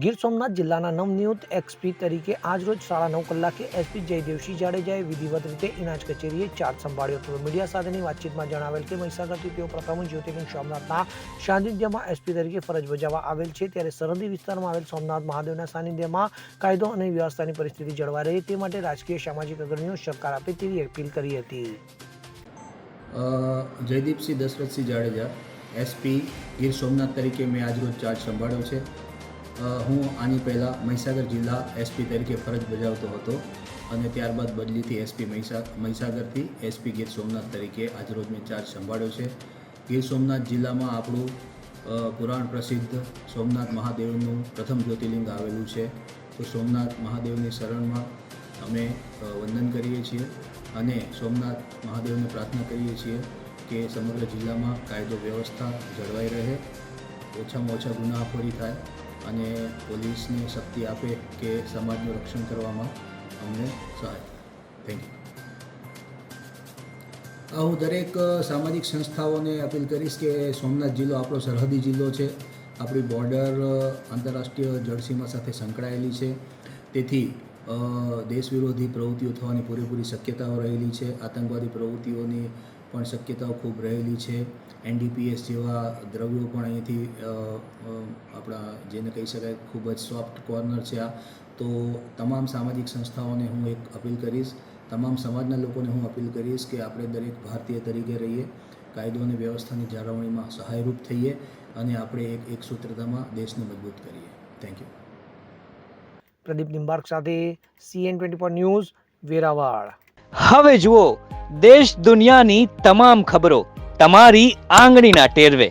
ગીર સોમનાથ જિલ્લાના નવનિયુક્ત એસપી તરીકે આજરોજ 9:30 કલાકે એસપી જયદેવસિંહ જાડેજાએ વિધિવત રીતે ઇનાજ કચેરીએ ચાર્જ સંભાળ્યો હતો. મીડિયા સાથેની વાતચીતમાં જણાવેલ કે મહીસાગરથી તેઓ પ્રથમ જ્યોતિર્લિંગ સોમનાથના સાનિધ્યમાં એસપી તરીકે ફરજ બજાવવા આવેલ છે, ત્યારે સરહદી વિસ્તારમાં આવેલ સોમનાથ મહાદેવના સાનિધ્યમાં કાયદો અને વ્યવસ્થાની પરિસ્થિતિ જળવાઈ રહે તે માટે રાજકીય સામાજિક અગ્રણીઓ સહકાર આપે તેવી અપીલ કરી હતી. જયદીપસિંહ દશરથસિંહ જાડેજા એસપી ગીર સોમનાથ તરીકે મેં આજરોજ ચાર્જ સંભાળ્યો છે. હું આની પહેલાં મહીસાગર જિલ્લા એસપી તરીકે ફરજ બજાવતો હતો અને ત્યારબાદ બદલીથી એસપી મહીસાગરથી એસપી ગીર સોમનાથ તરીકે આજરોજ મેં ચાર્જ સંભાળ્યો છે. ગીર સોમનાથ જિલ્લામાં આપણું પુરાણ પ્રસિદ્ધ સોમનાથ મહાદેવનું પ્રથમ જ્યોતિર્લિંગ આવેલું છે. તો સોમનાથ મહાદેવની શરણમાં અમે વંદન કરીએ છીએ અને સોમનાથ મહાદેવને પ્રાર્થના કરીએ છીએ કે સમગ્ર જિલ્લામાં કાયદો વ્યવસ્થા જળવાઈ રહે, ઓછામાં ઓછા ગુનાખોરી થાય અને પોલીસને શક્તિ આપે કે સમાજનું રક્ષણ કરવામાં અમને સહાય. Thank you. હું દરેક સામાજિક સંસ્થાઓને અપીલ કરીશ કે સોમનાથ જિલ્લો આપણો સરહદી જિલ્લો છે. આપણી બોર્ડર આંતરરાષ્ટ્રીય જળસીમા સાથે સંકળાયેલી છે. તેથી દેશ વિરોધી પ્રવૃત્તિઓ થવાની પૂરેપૂરી શક્યતાઓ રહેલી છે. આતંકવાદી પ્રવૃત્તિઓની પણ શક્યતાઓ ખૂબ રહેલી છે. NDPS જેવા દ્રવ્યો પણ અહીંથી આપણા જેને કહી શકાય ખૂબ જ સોફ્ટ કોર્નર છે આ. તો તમામ સામાજિક સંસ્થાઓને હું એક અપીલ કરીશ, તમામ સમાજના લોકોને હું અપીલ કરીશ કે આપણે દરેક ભારતીય તરીકે રહીએ, કાયદો અને વ્યવસ્થાની જાળવણીમાં સહાયરૂપ થઈએ અને આપણે એક સૂત્રતામાં દેશને મજબૂત કરીએ. Thank you. પ્રદીપ નિંબાર્ક સાથે CN24 ન્યૂઝ, વેરાવળ. હવે જુઓ દેશ દુનિયાની તમામ ખબરો તમારી આંગળીના ટેરવે.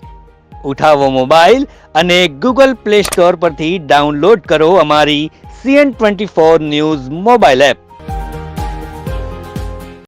ઉઠાવો મોબાઈલ અને Google Play Store પરથી ડાઉનલોડ કરો અમારી CN24 ન્યૂઝ મોબાઈલ એપ.